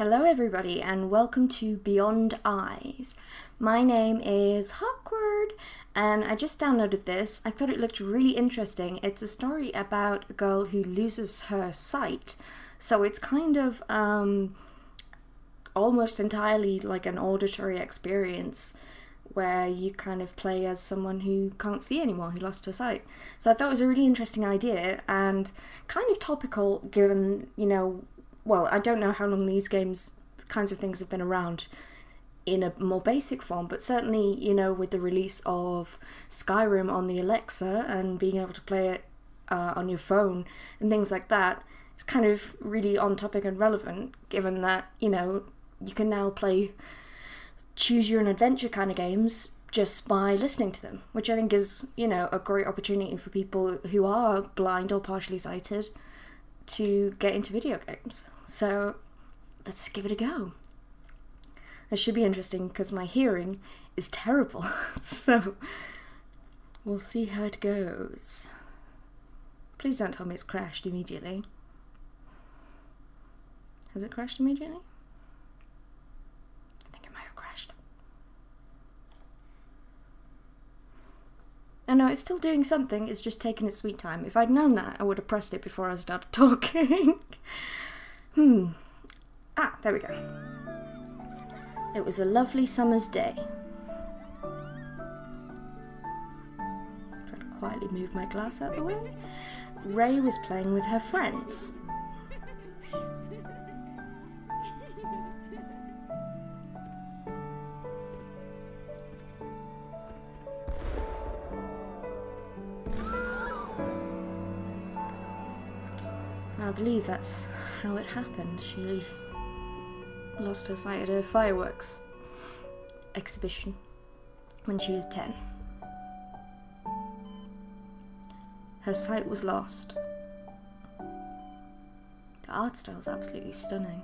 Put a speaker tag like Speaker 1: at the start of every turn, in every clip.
Speaker 1: Hello everybody and welcome to Beyond Eyes. My name is Hawkeward and I just downloaded this. I thought it looked really interesting. It's a story about a girl who loses her sight. So it's kind of almost entirely like an auditory experience where you kind of play as someone who can't see anymore, who lost her sight. So I thought it was a really interesting idea and kind of topical given, well, I don't know how long these kinds of things have been around in a more basic form, but certainly, with the release of Skyrim on the Alexa and being able to play it on your phone and things like that, it's kind of really on topic and relevant, given that, you can now play choose your own adventure kind of games just by listening to them, which I think is, a great opportunity for people who are blind or partially sighted to get into video games. So let's give it a go. This should be interesting because my hearing is terrible. So we'll see how it goes. Please don't tell me it's crashed immediately. Has it crashed immediately? I think it might have crashed. Oh no, it's still doing something, it's just taking its sweet time. If I'd known that, I would have pressed it before I started talking. There we go. It was a lovely summer's day. Try to quietly move my glass out of the way. Ray was playing with her friends. I believe that's how it happened. She lost her sight at a fireworks exhibition when she was 10. Her sight was lost. The art style is absolutely stunning.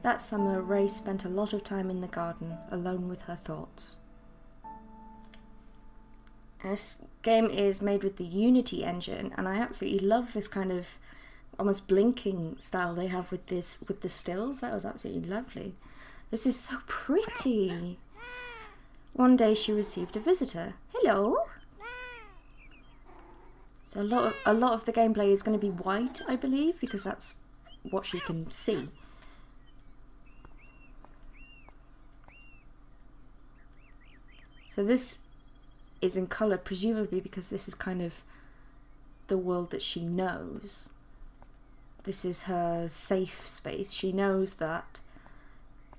Speaker 1: That summer, Ray spent a lot of time in the garden, alone with her thoughts. This game is made with the Unity engine, and I absolutely love this kind of almost blinking style they have with the stills. That was absolutely lovely. This is so pretty. One day she received a visitor. Hello. So a lot of the gameplay is going to be white, I believe, because that's what she can see. So this is in colour, presumably because this is kind of the world that she knows. This is her safe space. She knows that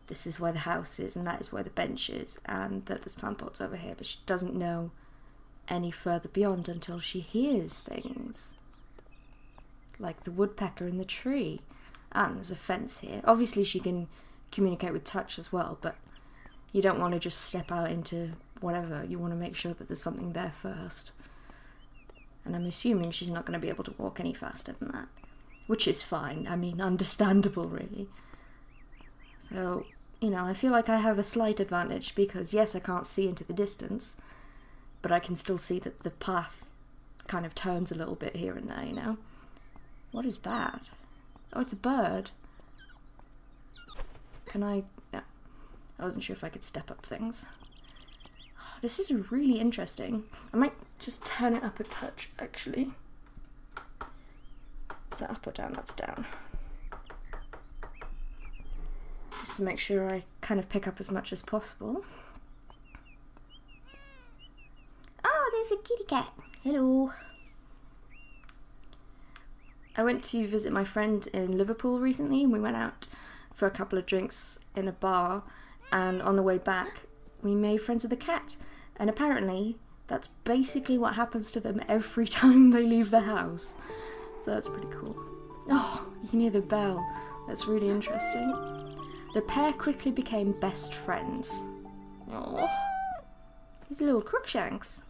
Speaker 1: this is where the house is and that is where the bench is and that there's plant pots over here, but she doesn't know any further beyond until she hears things. Like the woodpecker in the tree. And there's a fence here. Obviously she can communicate with touch as well, but you don't want to just step out into whatever. You want to make sure that there's something there first. And I'm assuming she's not going to be able to walk any faster than that. Which is fine. I mean, understandable, really. So, I feel like I have a slight advantage because, yes, I can't see into the distance, but I can still see that the path kind of turns a little bit here and there, What is that? Oh, it's a bird. Can I... No. I wasn't sure if I could step up things. This is really interesting. I might just turn it up a touch, actually. Is that up or down? That's down. Just to make sure I kind of pick up as much as possible. Oh, there's a kitty cat. Hello. I went to visit my friend in Liverpool recently, and we went out for a couple of drinks in a bar, and on the way back we made friends with a cat, and apparently that's basically what happens to them every time they leave the house. So that's pretty cool. Oh, you can hear the bell. That's really interesting. The pair quickly became best friends. Oh, he's a little Crookshanks.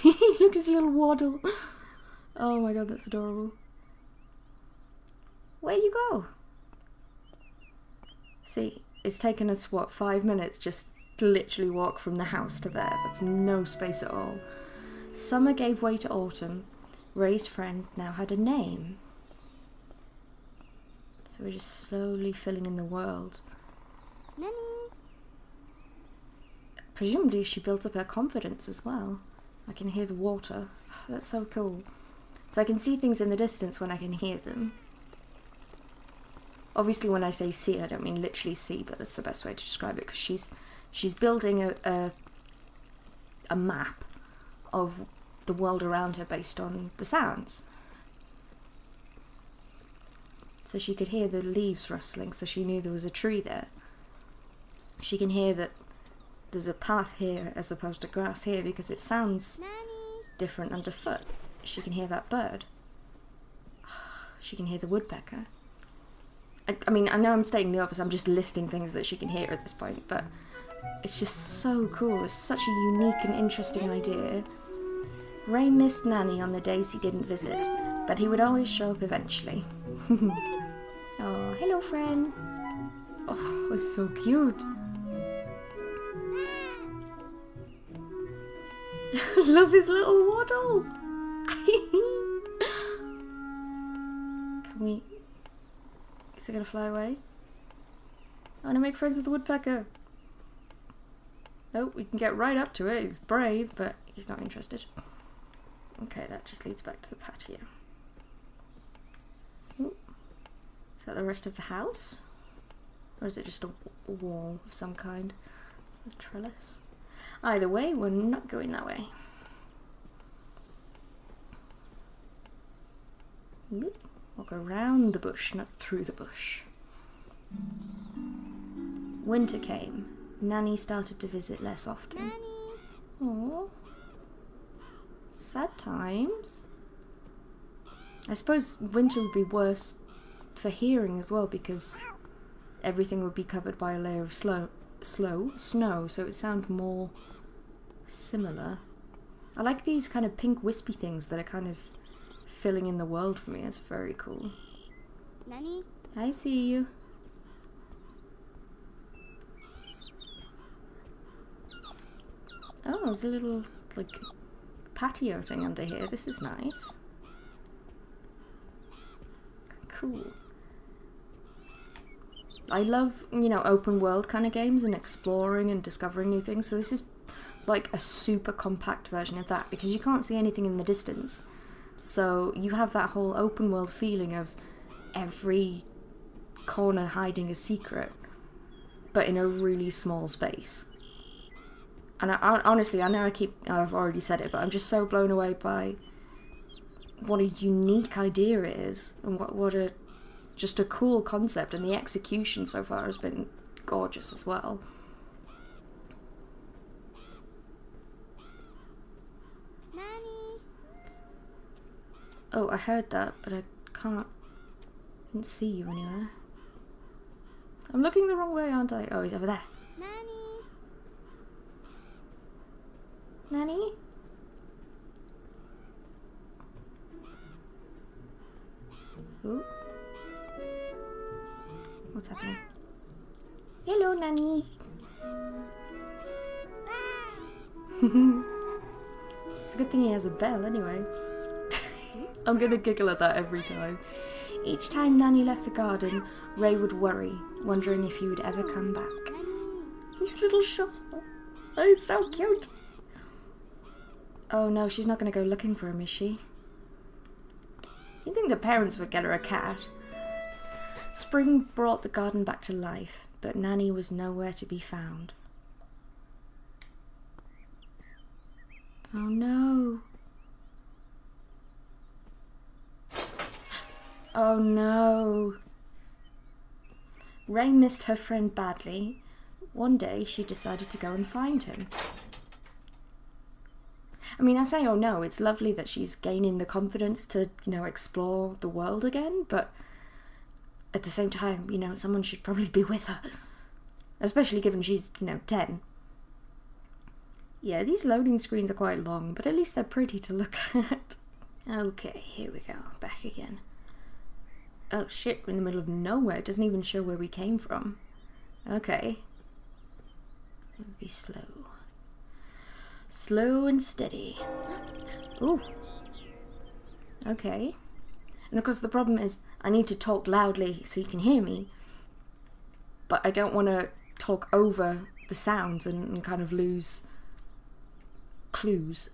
Speaker 1: Look at his little waddle. Oh my god, that's adorable. Where you go? See, it's taken us, 5 minutes just literally walk from the house to there. That's no space at all. Summer gave way to autumn. Ray's friend now had a name. So we're just slowly filling in the world.
Speaker 2: Nanny.
Speaker 1: Presumably she built up her confidence as well. I can hear the water. Oh, that's so cool. So I can see things in the distance when I can hear them. Obviously when I say see, I don't mean literally see, but that's the best way to describe it, because she's building a map of the world around her based on the sounds. So she could hear the leaves rustling, so she knew there was a tree there. She can hear that there's a path here as opposed to grass here because it sounds different underfoot. She can hear that bird. She can hear the woodpecker. I mean, I know I'm stating the obvious, I'm just listing things that she can hear at this point, but it's just so cool. It's such a unique and interesting idea. Ray missed Nanny on the days he didn't visit, but he would always show up eventually. Oh, hello, friend. Oh, it's so cute. Love his little waddle. Can we... Is it gonna fly away? I wanna make friends with the woodpecker. Oh, we can get right up to it. He's brave, but he's not interested. Okay, that just leads back to the patio. Ooh. Is that the rest of the house? Or is it just a wall of some kind? A trellis? Either way, we're not going that way. Ooh. Walk around the bush, not through the bush. Winter came. Nanny started to visit less often.
Speaker 2: Nanny.
Speaker 1: Aww. Sad times. I suppose winter would be worse for hearing as well, because everything would be covered by a layer of snow, so it would sound more similar. I like these kind of pink wispy things that are kind of filling in the world for me. It's very cool.
Speaker 2: Nanny.
Speaker 1: I see you. Oh, there's a little, like, patio thing under here. This is nice. Cool. I love, you know, open world kind of games and exploring and discovering new things. So this is like a super compact version of that, because you can't see anything in the distance. So you have that whole open world feeling of every corner hiding a secret, but in a really small space. And honestly, I know I've already said it, but I'm just so blown away by what a unique idea it is, and just a cool concept, and the execution so far has been gorgeous as well.
Speaker 2: Nanny.
Speaker 1: Oh, I heard that, but I didn't see you anywhere. I'm looking the wrong way, aren't I? Oh, he's over there.
Speaker 2: Nanny.
Speaker 1: Nanny? Ooh. What's happening? Hello, Nanny. It's a good thing he has a bell anyway. I'm gonna giggle at that every time. Each time Nanny left the garden, Ray would worry, wondering if he would ever come back. His little shop. Oh, it's so cute. Oh no, she's not gonna go looking for him, is she? You'd think the parents would get her a cat. Spring brought the garden back to life, but Nanny was nowhere to be found. Oh no. Oh no. Ray missed her friend badly. One day she decided to go and find him. I mean, I say oh no, it's lovely that she's gaining the confidence to, you know, explore the world again, but at the same time, you know, someone should probably be with her. Especially given she's, you know, 10. Yeah, these loading screens are quite long, but at least they're pretty to look at. Okay, here we go. Back again. Oh shit, we're in the middle of nowhere. It doesn't even show where we came from. Okay. It would be slow. Slow and steady. Ooh. Okay. And of course the problem is I need to talk loudly so you can hear me, but I don't want to talk over the sounds and kind of lose clues.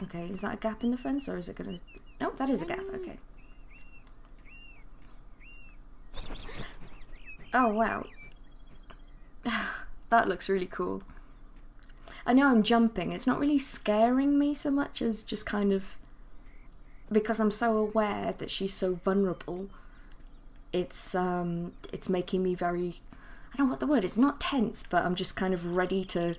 Speaker 1: Okay, is that a gap in the fence or is it gonna... Nope, that is a gap, okay. Oh wow. That looks really cool. I know I'm jumping, it's not really scaring me so much as just kind of... Because I'm so aware that she's so vulnerable, it's making me very... I don't know what the word is, not tense, but I'm just kind of ready to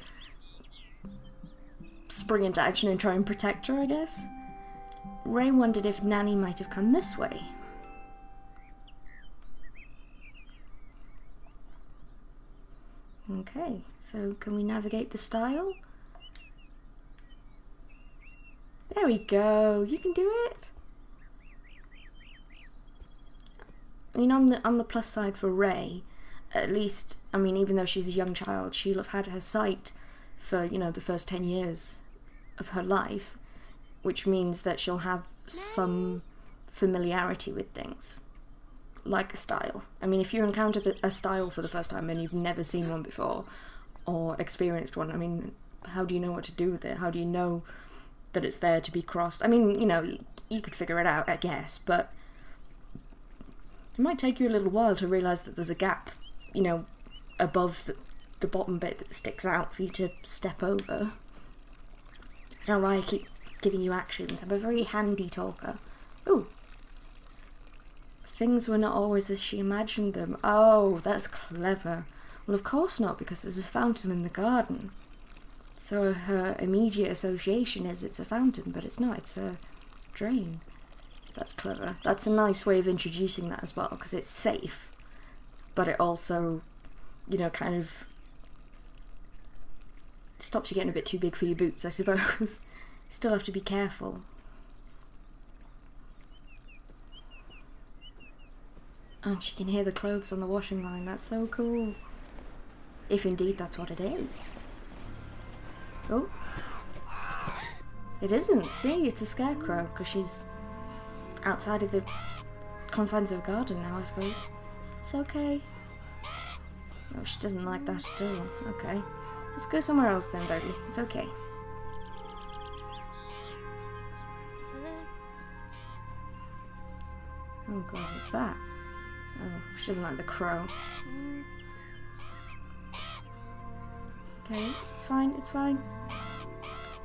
Speaker 1: spring into action and try and protect her, I guess. Ray wondered if Nanny might have come this way. Okay, so can we navigate the stile? There we go, you can do it! I mean, on the plus side for Ray, at least, I mean, even though she's a young child, she'll have had her sight for, you know, the first 10 years of her life, which means that she'll have some familiarity with things, like a stile. I mean, if you encounter a stile for the first time and you've never seen one before, or experienced one, I mean, how do you know what to do with it? How do you know that it's there to be crossed? I mean, you know, you could figure it out, I guess, but it might take you a little while to realise that there's a gap, you know, above the bottom bit that sticks out for you to step over. I don't know why I keep giving you actions. I'm a very handy talker. Ooh. Things were not always as she imagined them. Oh, that's clever. Well, of course not, because there's a fountain in the garden. So her immediate association is it's a fountain, but it's not. It's a drain. That's clever. That's a nice way of introducing that as well, because it's safe, but it also, you know, kind of stops you getting a bit too big for your boots, I suppose. Still have to be careful. And she can hear the clothes on the washing line. That's so cool. If indeed that's what it is. Oh. It isn't. See, it's a scarecrow, because she's outside of the confines of a garden now, I suppose. It's okay. Oh, she doesn't like that at all. Okay. Let's go somewhere else then, baby. It's okay. Oh god, what's that? Oh, she doesn't like the crow. Okay, it's fine, it's fine.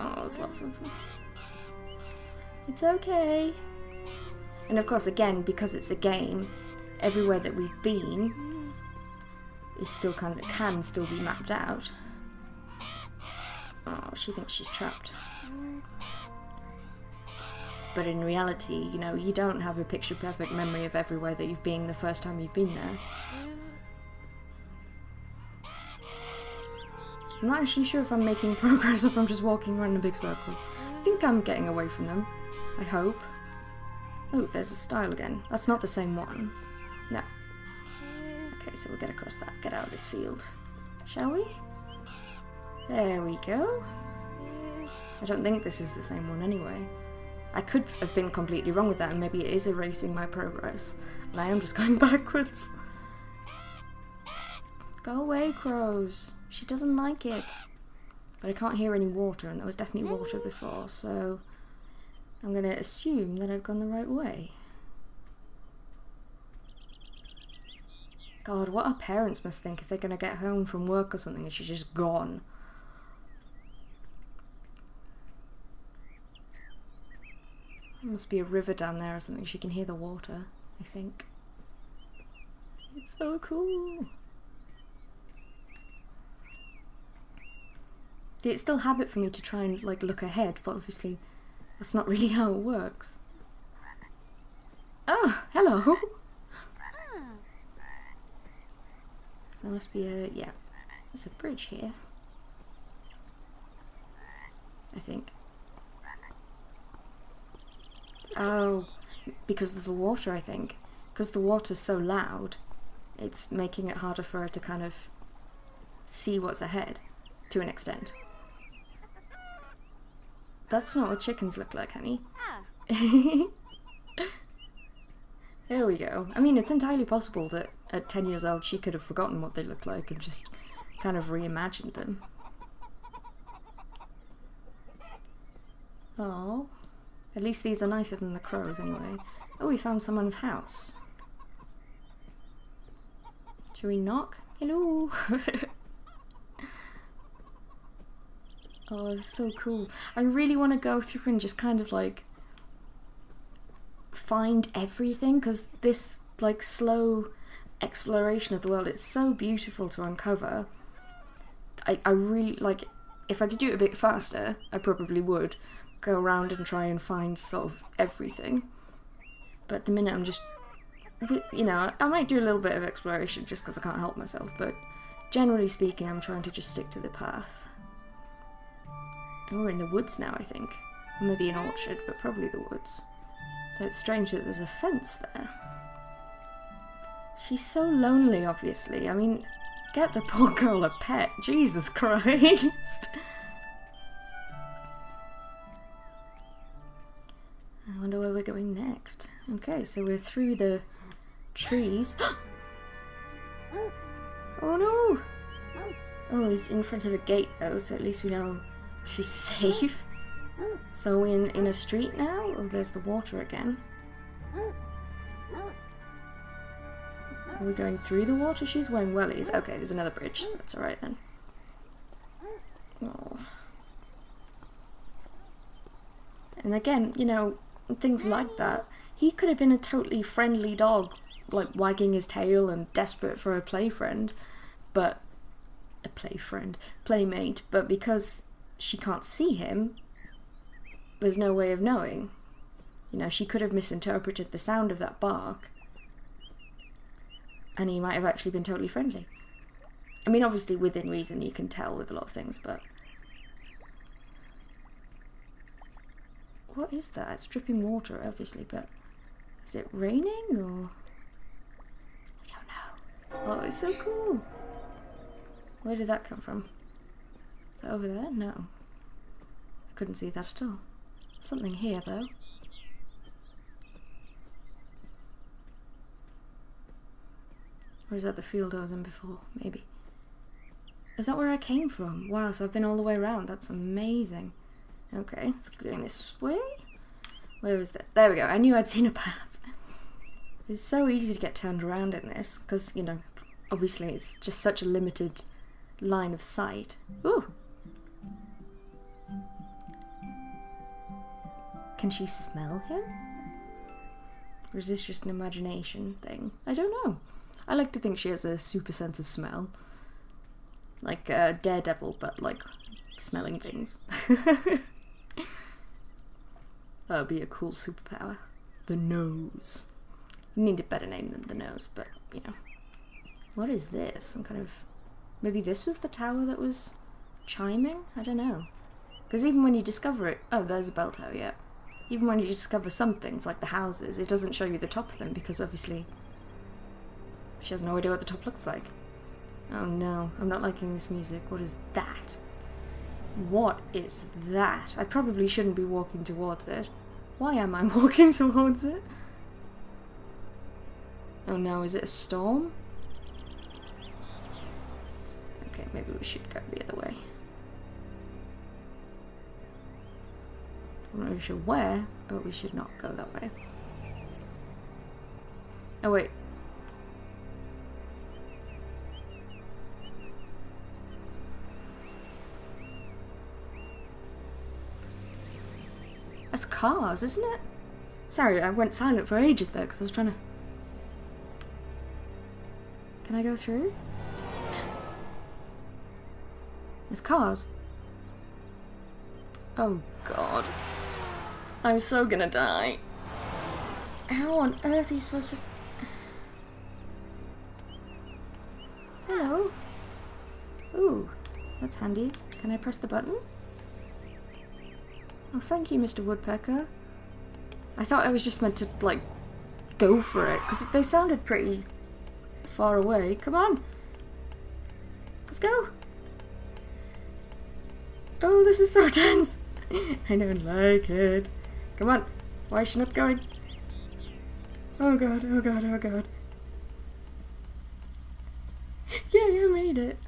Speaker 1: Oh, there's lots of them. It's okay. And of course, again, because it's a game, everywhere that we've been is still can still be mapped out. Oh, she thinks she's trapped. But in reality, you know, you don't have a picture-perfect memory of everywhere that you've been the first time you've been there. I'm not actually sure if I'm making progress or if I'm just walking around in a big circle. I think I'm getting away from them. I hope. Oh, there's a stile again. That's not the same one. No. Okay, so we'll get across that. Get out of this field. Shall we? There we go. I don't think this is the same one anyway. I could have been completely wrong with that, and maybe it is erasing my progress, and I am just going backwards. Go away, crows. She doesn't like it. But I can't hear any water, and there was definitely water before, so I'm going to assume that I've gone the right way. God, what our parents must think if they're going to get home from work or something and she's just gone. There must be a river down there or something. She can hear the water, I think. It's so cool. It's still habit for me to try and like look ahead, but obviously that's not really how it works. Oh, hello. So there must be a, yeah, there's a bridge here, I think. Oh, because of the water, I think. Because the water's so loud, it's making it harder for her to kind of see what's ahead. to an extent. That's not what chickens look like, honey.
Speaker 2: Ah.
Speaker 1: There we go. I mean, it's entirely possible that at 10 years old she could have forgotten what they look like and just kind of reimagined them. Oh, at least these are nicer than the crows anyway. Oh, we found someone's house. Shall we knock? Hello? Oh, it's so cool. I really want to go through and just kind of like find everything, because this like slow exploration of the world, it's so beautiful to uncover. I really like, if I could do it a bit faster, I probably would go around and try and find sort of everything. But at the minute I'm just, you know, I might do a little bit of exploration just because I can't help myself, but generally speaking I'm trying to just stick to the path. And we're in the woods now, I think. Maybe an orchard, but probably the woods. Though it's strange that there's a fence there. She's so lonely, obviously. I mean, get the poor girl a pet. Jesus Christ. I wonder where we're going next. Okay, so we're through the trees. Oh no! Oh, he's in front of a gate though, so at least we know she's safe. So we're in a street now? Oh, there's the water again. Are we going through the water? She's wearing wellies. Okay, there's another bridge. That's alright then. Oh. And again, you know, things like that. He could have been a totally friendly dog, like wagging his tail and desperate for a playmate, but because she can't see him, there's no way of knowing. You know, she could have misinterpreted the sound of that bark, and he might have actually been totally friendly. I mean, obviously within reason you can tell with a lot of things, but... What is that? It's dripping water, obviously, but... Is it raining, or...? I don't know. Oh, it's so cool! Where did that come from? Is that over there? No. I couldn't see that at all. Something here, though. Or is that the field I was in before? Maybe. Is that where I came from? Wow, so I've been all the way around. That's amazing. Okay, let's keep going this way. Where is that? There we go. I knew I'd seen a path. It's so easy to get turned around in this, because, you know, obviously it's just such a limited line of sight. Ooh! Can she smell him? Or is this just an imagination thing? I don't know. I like to think she has a super sense of smell. Like Daredevil, but like smelling things. That would be a cool superpower. The nose. You need a better name than the nose, but, you know. What is this? Some kind of... Maybe this was the tower that was chiming? I don't know. Because even when you discover it... Oh, there's a bell tower, yeah. Even when you discover some things, like the houses, it doesn't show you the top of them, because obviously she has no idea what the top looks like. Oh no, I'm not liking this music. What is that? What is that? I probably shouldn't be walking towards it. Why am I walking towards it? Oh no, is it a storm? Okay, maybe we should go the other way. I'm not really sure where, but we should not go that way. Oh wait. That's cars, isn't it? Sorry, I went silent for ages there because I was trying to... Can I go through? There's cars. Oh god. I'm so gonna die. How on earth are you supposed to... Hello? Ooh, that's handy. Can I press the button? Oh, thank you, Mr. Woodpecker. I thought I was just meant to, like, go for it, because they sounded pretty far away. Come on! Let's go! Oh, this is so tense. I don't like it. Come on. Why is she not going? Oh god, oh god, oh god. Yay, I made it.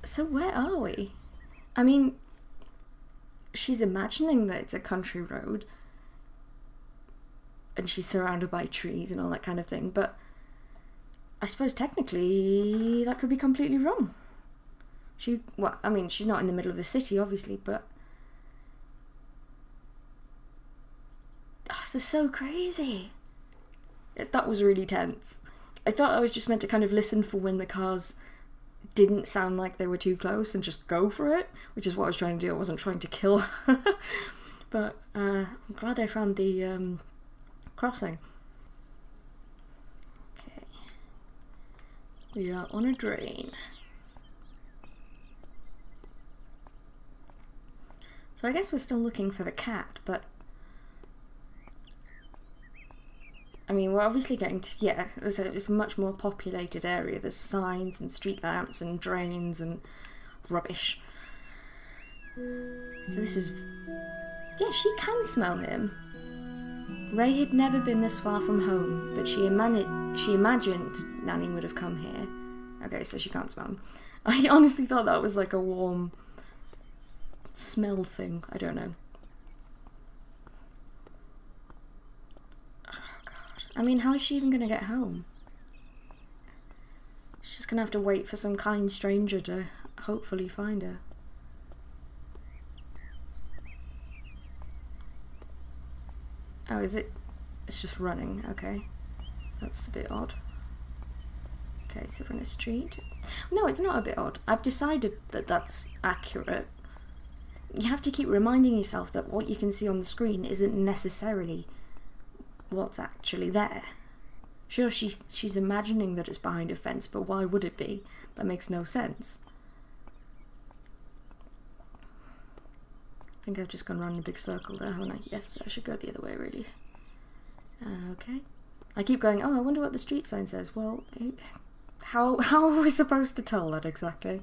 Speaker 1: So where are we? I mean, she's imagining that it's a country road and she's surrounded by trees and all that kind of thing, but I suppose technically that could be completely wrong. Well, I mean, she's not in the middle of a city, obviously, but this is so crazy. That was really tense. I thought I was just meant to kind of listen for when the cars didn't sound like they were too close and just go for it, which is what I was trying to do. I wasn't trying to kill her. But I'm glad I found the crossing. Okay. We are on a drain. So I guess we're still looking for the cat, but I mean, we're obviously getting to, yeah, it's a much more populated area. There's signs and street lamps and drains and rubbish. So this is, yeah, she can smell him. Ray had never been this far from home, but she imagined Nanny would have come here. Okay, so she can't smell him. I honestly thought that was like a warm smell thing. I don't know. I mean, how is she even going to get home? She's just going to have to wait for some kind stranger to hopefully find her. Oh, is it? It's just running, okay. That's a bit odd. Okay, so we're in a street. No, it's not a bit odd. I've decided that that's accurate. You have to keep reminding yourself that what you can see on the screen isn't necessarily what's actually there. Sure, she's imagining that it's behind a fence, but why would it be? That makes no sense. I think I've just gone round in a big circle there, haven't I? Yes, I should go the other way, really. Okay. I keep going, oh, I wonder what the street sign says. Well, how are we supposed to tell that exactly?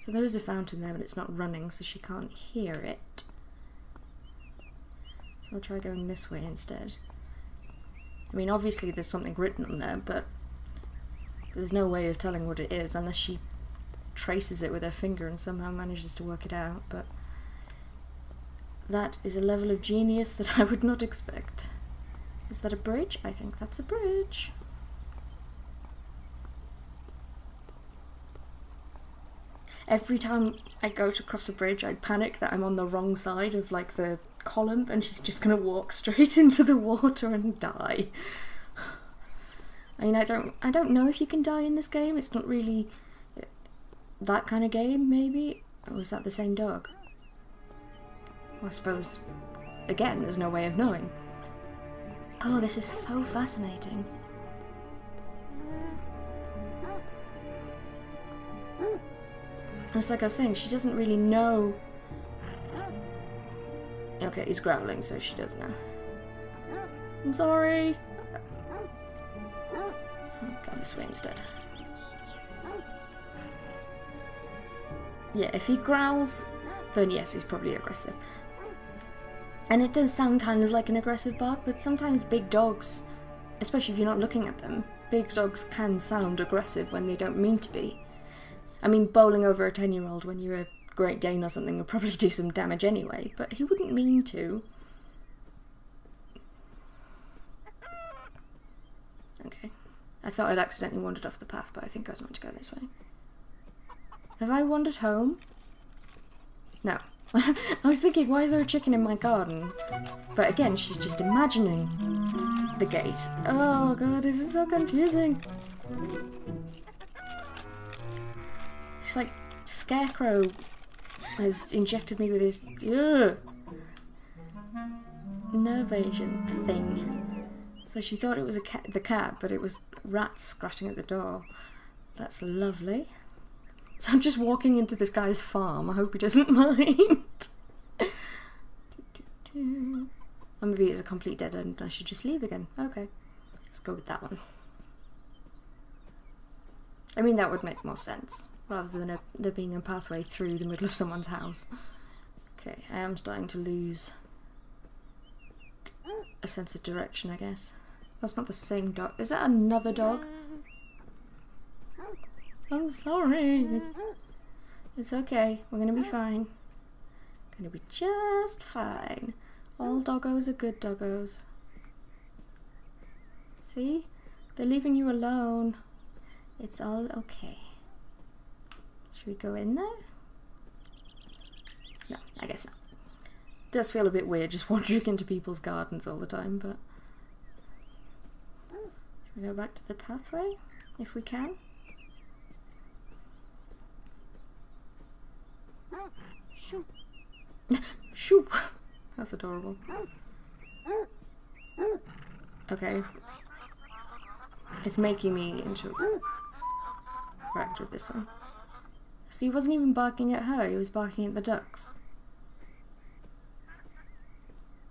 Speaker 1: So there is a fountain there, but it's not running, so she can't hear it. So I'll try going this way instead. I mean, obviously there's something written on there, but there's no way of telling what it is unless she traces it with her finger and somehow manages to work it out, but that is a level of genius that I would not expect. Is that a bridge? I think that's a bridge. Every time I go to cross a bridge, I panic that I'm on the wrong side of, like, the column and she's just gonna walk straight into the water and die. I mean, I don't know if you can die in this game. It's not really that kind of game, maybe? Or is that the same dog? Well, I suppose, again, there's no way of knowing. Oh, this is so fascinating. It's like I was saying, she doesn't really know. Okay, he's growling, so she doesn't know. I'm sorry. Go this way instead. Yeah, if he growls, then yes, he's probably aggressive. And it does sound kind of like an aggressive bark, but sometimes big dogs, especially if you're not looking at them, big dogs can sound aggressive when they don't mean to be. I mean, bowling over a 10-year-old when you're a Great Dane or something would probably do some damage anyway, but he wouldn't mean to. Okay. I thought I'd accidentally wandered off the path, but I think I was meant to go this way. Have I wandered home? No. I was thinking, why is there a chicken in my garden? But again, she's just imagining the gate. Oh god, this is so confusing. It's like Scarecrow has injected me with his nerve agent thing. So she thought it was the cat, but it was rats scratching at the door. That's lovely. So I'm just walking into this guy's farm. I hope he doesn't mind. Or maybe it's a complete dead end and I should just leave again. Okay, let's go with that one. I mean, that would make more sense. rather than there being a pathway through the middle of someone's house. Okay, I am starting to lose a sense of direction, I guess. That's not the same dog. Is that another dog? I'm sorry. It's okay. We're gonna be fine. Gonna be just fine. All doggos are good doggos. See? They're leaving you alone. It's all okay. Should we go in there? No, I guess not. It does feel a bit weird just wandering into people's gardens all the time, but... Should we go back to the pathway? If we can?
Speaker 2: Shoo.
Speaker 1: Shoo! That's adorable. Okay. It's making me interact with this one. See, he wasn't even barking at her, he was barking at the ducks.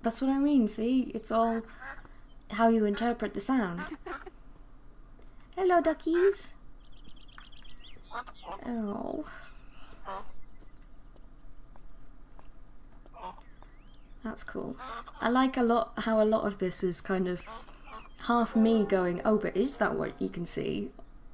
Speaker 1: That's what I mean, see? It's all how you interpret the sound. Hello, duckies! Oh. That's cool. I like how a lot of this is kind of half me going, oh, but is that what you can see?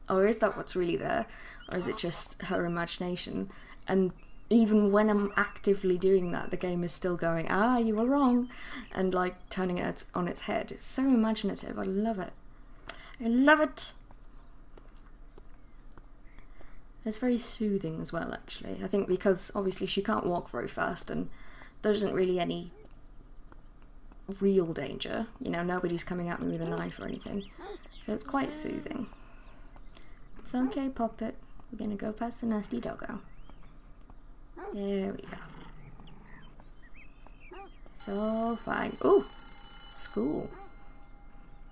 Speaker 1: Or is that what's really there? Or is it just her imagination? And even when I'm actively doing that, the game is still going, ah, you were wrong, and like turning it on its head. It's so imaginative. I love it. I love it. It's very soothing as well, actually. I think because obviously she can't walk very fast and there isn't really any real danger. You know, nobody's coming at me with a knife or anything. So it's quite soothing. It's okay, Poppet. We're gonna go past the nasty doggo. There we go. It's all fine. Ooh! School.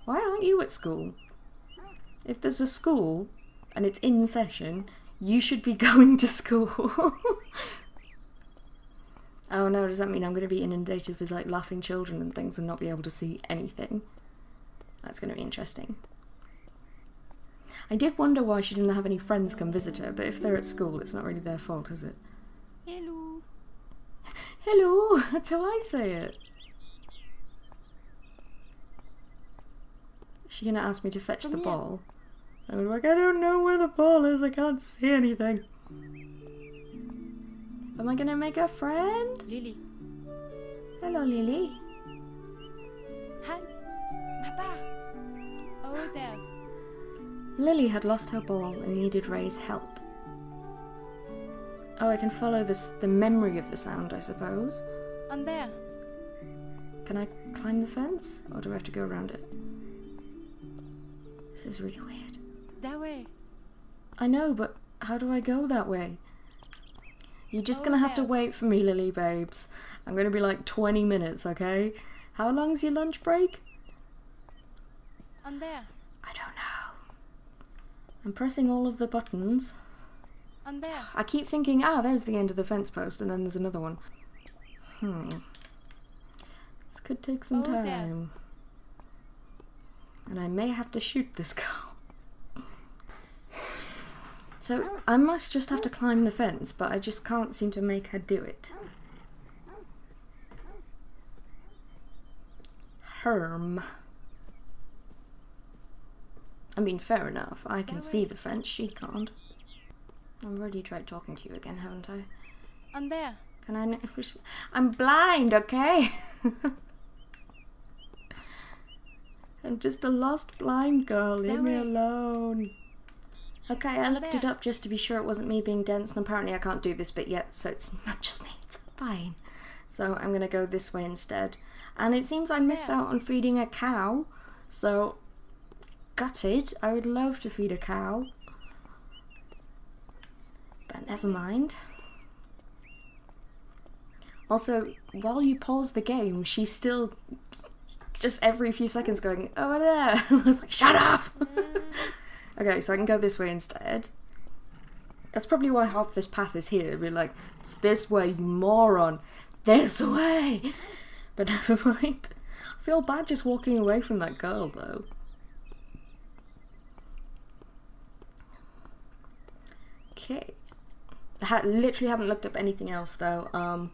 Speaker 1: Why aren't you at school? If there's a school and it's in session, you should be going to school. Oh no, does that mean I'm going to be inundated with like laughing children and things and not be able to see anything? That's going to be interesting. I did wonder why she didn't have any friends come visit her, but if they're at school, it's not really their fault, is it?
Speaker 2: Hello.
Speaker 1: Hello! That's how I say it. Is she going to ask me to fetch the ball? I'm like, I don't know where the ball is, I can't see anything. Am I gonna make a friend?
Speaker 2: Lily.
Speaker 1: Hello, Lily.
Speaker 2: Hi. Papa. Oh, there.
Speaker 1: Lily had lost her ball and needed Ray's help. Oh, I can follow the memory of the sound, I suppose.
Speaker 2: On there.
Speaker 1: Can I climb the fence? Or do I have to go around it? This is really weird.
Speaker 2: That way.
Speaker 1: I know, but how do I go that way? You're just gonna have to wait for me, Lily babes. I'm gonna be like 20 minutes, okay? How long's your lunch break?
Speaker 2: On there.
Speaker 1: I don't know. I'm pressing all of the buttons.
Speaker 2: On there.
Speaker 1: I keep thinking, there's the end of the fence post, and then there's another one. This could take some time. And I may have to shoot this girl. So, I must just have to climb the fence, but I just can't seem to make her do it. Herm. I mean, fair enough. I can see the fence, she can't. I've already tried talking to you again, haven't I?
Speaker 2: On there.
Speaker 1: Can I... I'm blind, okay? I'm just a lost blind girl. Leave me alone. Okay, I looked it up just to be sure it wasn't me being dense, and apparently I can't do this bit yet, so it's not just me, it's fine. So I'm gonna go this way instead. And it seems I missed out on feeding a cow, so gutted. I would love to feed a cow. But never mind. Also, while you pause the game, she's still just every few seconds going, over there. I was like, shut up! Okay, so I can go this way instead. That's probably why half this path is here. We're like, it's this way, you moron. This way! But never mind. I feel bad just walking away from that girl, though. Okay, literally haven't looked up anything else though.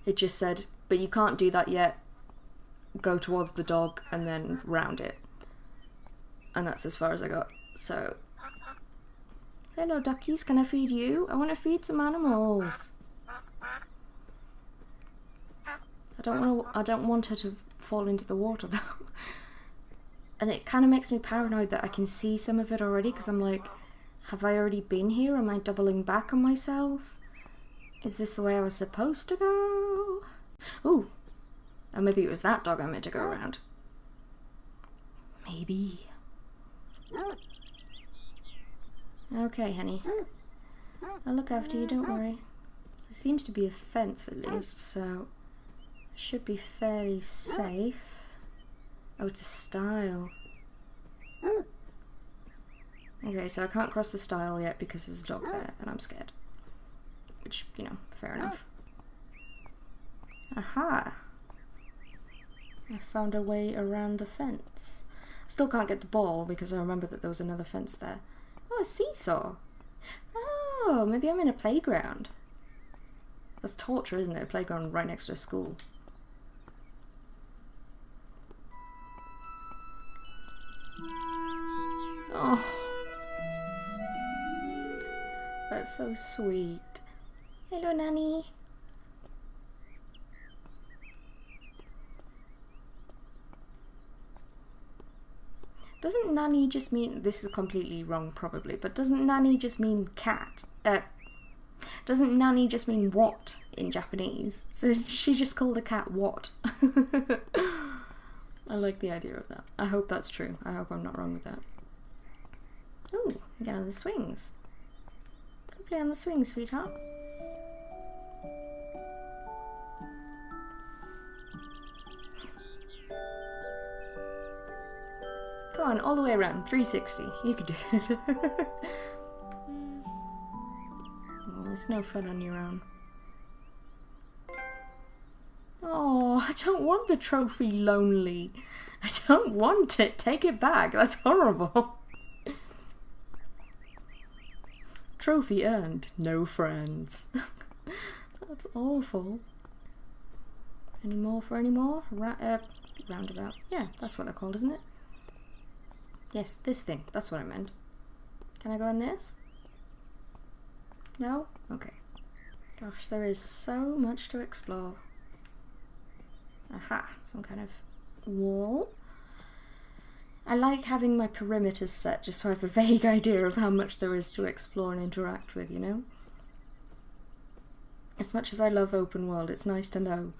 Speaker 1: It just said, but you can't do that yet. Go towards the dog and then round it. And that's as far as I got. So, hello duckies, can I feed you? I want to feed some animals. I don't want her to fall into the water though. And it kind of makes me paranoid that I can see some of it already, because I'm like, have I already been here? Am I doubling back on myself? Is this the way I was supposed to go? Ooh. Or maybe it was that dog I meant to go around. Maybe. Okay, honey. I'll look after you, don't worry. There seems to be a fence at least, so I should be fairly safe. Oh, it's a stile. Okay, so I can't cross the stile yet because there's a dog there and I'm scared. Which, you know, fair enough. Aha! I found a way around the fence. Still can't get the ball because I remember that there was another fence there. Oh, a seesaw! Oh, maybe I'm in a playground. That's torture, isn't it? A playground right next to a school. Oh, that's so sweet. Hello, Nanny. Doesn't nanny just mean, this is completely wrong probably, but doesn't nanny just mean cat? Doesn't nanny just mean what in Japanese? So she just called the cat what? I like the idea of that. I hope that's true. I hope I'm not wrong with that. Ooh, get on the swings. Go play on the swings, sweetheart. Go on, all the way around, 360. You could do it. Oh, it's no fun on your own. Oh, I don't want the trophy, Lonely. I don't want it. Take it back. That's horrible. Trophy earned. No friends. That's awful. Any more for any more? Roundabout. Yeah, that's what they're called, isn't it? Yes, this thing. That's what I meant. Can I go in this? No? Okay. Gosh, there is so much to explore. Aha, some kind of wall. I like having my perimeters set just so I have a vague idea of how much there is to explore and interact with, you know? As much as I love open world, it's nice to know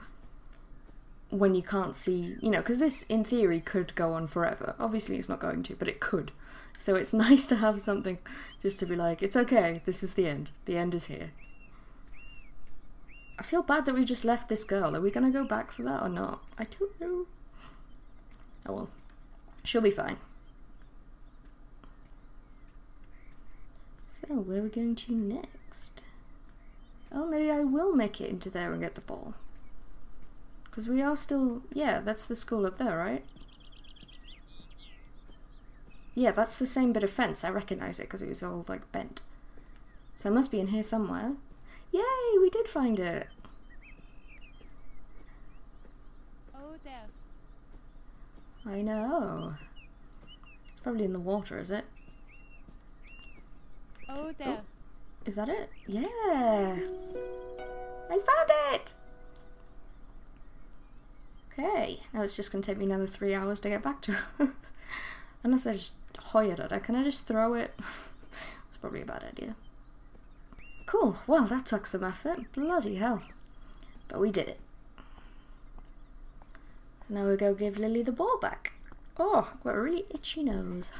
Speaker 1: when you can't see, you know, because this, in theory, could go on forever. Obviously it's not going to, but it could. So it's nice to have something just to be like, it's okay, this is the end. The end is here. I feel bad that we just left this girl. Are we going to go back for that or not? I don't know. Oh well. She'll be fine. So, where are we going to next? Oh, maybe I will make it into there and get the ball. Because we are still... Yeah, that's the school up there, right? Yeah, that's the same bit of fence. I recognise it because it was all, like, bent. So it must be in here somewhere. Yay, we did find it!
Speaker 2: Oh, there.
Speaker 1: I know. It's probably in the water, is it?
Speaker 2: Oh, there.
Speaker 1: Oh, is that it? Yeah! I found it! Okay, now it's just going to take me another 3 hours to get back to it. Unless I just hoyer it. Can I just throw it? It's probably a bad idea. Cool, well that took some effort. Bloody hell. But we did it. Now we go give Lily the ball back. Oh, I've got a really itchy nose.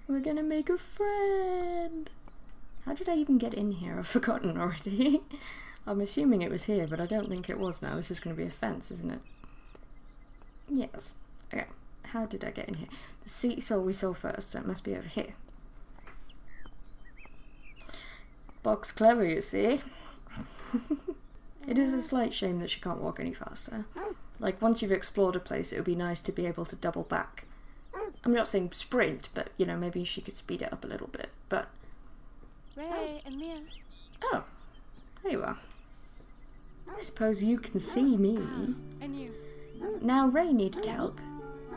Speaker 1: We're gonna make a friend. How did I even get in here? I've forgotten already. I'm assuming it was here, but I don't think it was now. This is going to be a fence, isn't it? Yes. Okay. How did I get in here? The seesaw we saw first, so it must be over here. Bog's clever, you see. It is a slight shame that she can't walk any faster. Like, once you've explored a place, it would be nice to be able to double back I'm not saying sprint, but, you know, maybe she could speed it up a little bit, but...
Speaker 2: Ray and Mia.
Speaker 1: Oh, there you are. I suppose you can see me.
Speaker 2: And you.
Speaker 1: Now Ray needed help.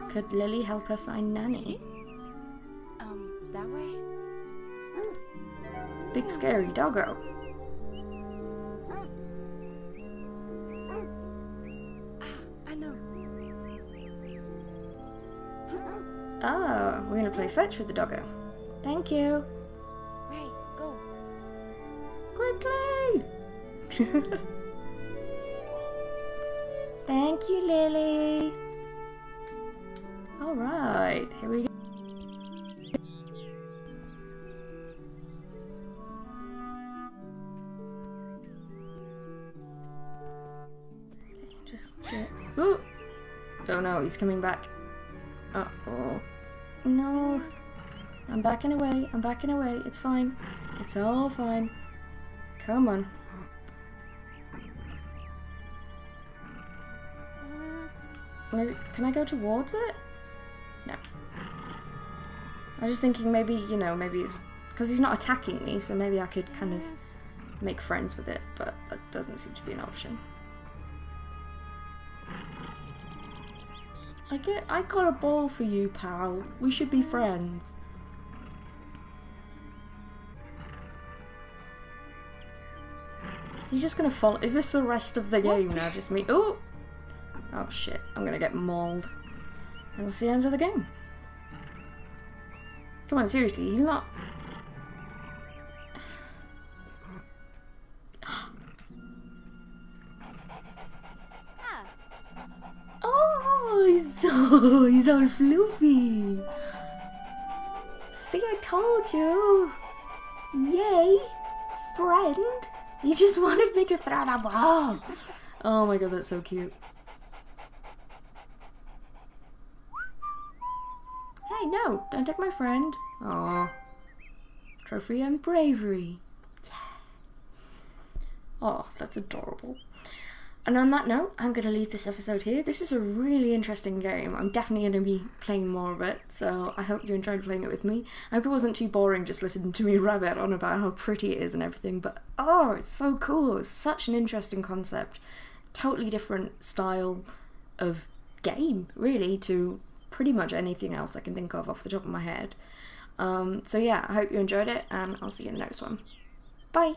Speaker 1: Could Lily help her find Nanny?
Speaker 2: That way?
Speaker 1: Big scary doggo.
Speaker 2: I know.
Speaker 1: Oh, we're gonna play fetch with the doggo. Thank you.
Speaker 2: Ray, go.
Speaker 1: Quickly! Thank you, Lily. Alright, here we go. Just get... Ooh! Oh no, he's coming back. Uh-oh. No. I'm backing away. I'm backing away. It's fine. It's all fine. Come on. Maybe... Can I go towards it? No. I was just thinking maybe, you know, maybe it's... Because he's not attacking me, so maybe I could kind of make friends with it, but that doesn't seem to be an option. I got a ball for you, pal. We should be friends. So you're just gonna follow... Is this the rest of the game now? Just me... Oh! Oh shit, I'm gonna get mauled. And that's the end of the game. Come on, seriously, he's not... Oh, he's all fluffy. See, I told you. Yay, friend. You just wanted me to throw that ball. Oh my god, that's so cute. Hey, no, don't take my friend. Aw. Trophy and bravery. Yeah. Oh, that's adorable. And on that note, I'm going to leave this episode here. This is a really interesting game. I'm definitely going to be playing more of it, so I hope you enjoyed playing it with me. I hope it wasn't too boring just listening to me rabbit on about how pretty it is and everything, but oh, it's so cool. It's such an interesting concept. Totally different style of game, really, to pretty much anything else I can think of off the top of my head. So yeah, I hope you enjoyed it, and I'll see you in the next one. Bye!